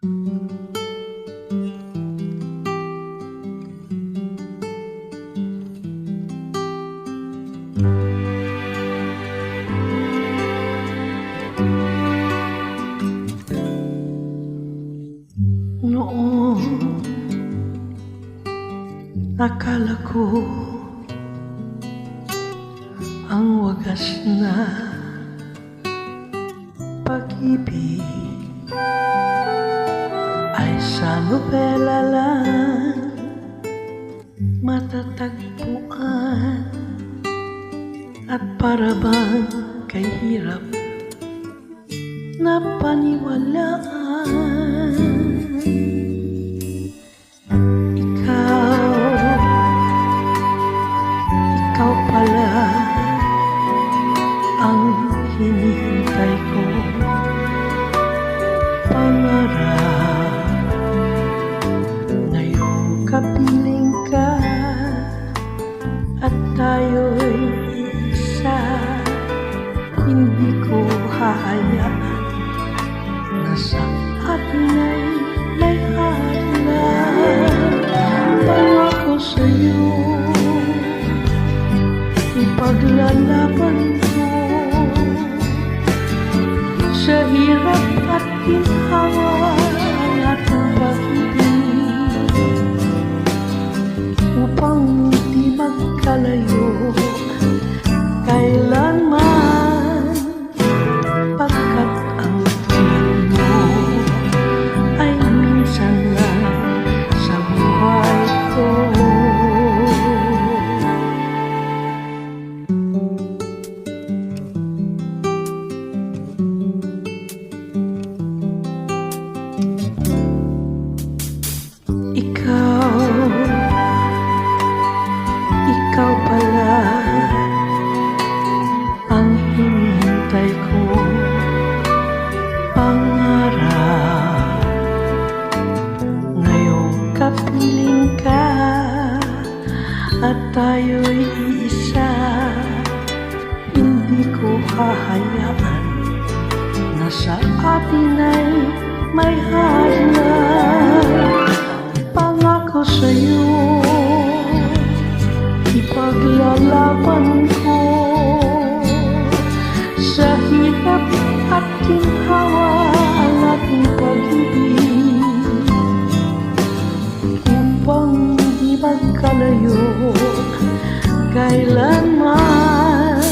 Noong akala ko ang wagas na pag-ibig ay sa nobela lang matatagpuan, at para bang kay hirap na paniwalaan. Ikaw pala ang hinihintay ko, pangarap. Ngayong kapiling ka at tayo'y isa, hindi ko hahayaan na sa atin ay may hadlang. Pangako sa'yo, ipaglalaban ko sa hirap at ginhawa ang ating pag-ibig, upang di magkalayo kailanman, pagkat ang tulad mo ay minsan lang sa buhay ko. Ikaw pala ang hinihintay ko, pangarap. Ngayong kapiling ka at tayo'y isa, hindi ko hahayaan na sa atin ay may hadlang. Pangako sa'yo, ipaglalaban ko sa hirap at ginhawa ang ating pag-ibig, upang di magkalayo kailanman,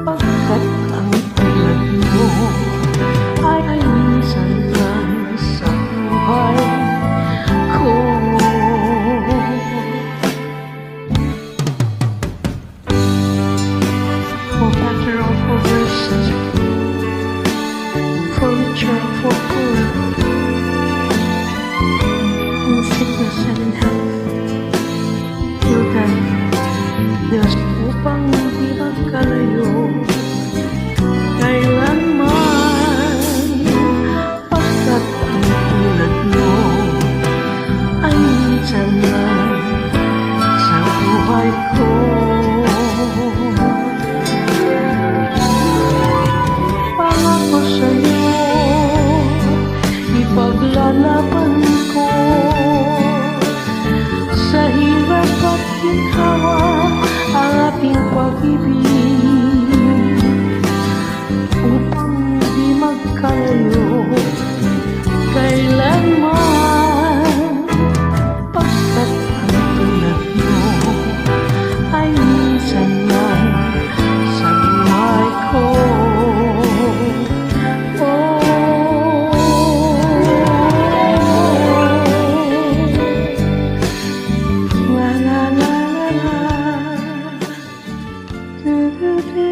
pagkat ang tulad mo ay minsan lang sa buhay ko. For better or for worse, for richer or for poorer, in sickness and in health, till then, Diyos, upang di magkalayo kailanman, pagkat ang tulad mo ay minsan lang sa buhay ko. Pangako sa'yo, ipaglalaban ko sa hirap at ginhawa ang ating pag-ibig, upang di magkalayo kailanman, pagkat ang tulad mo ay minsan lang sa buhay ko. La la la la la, do do do.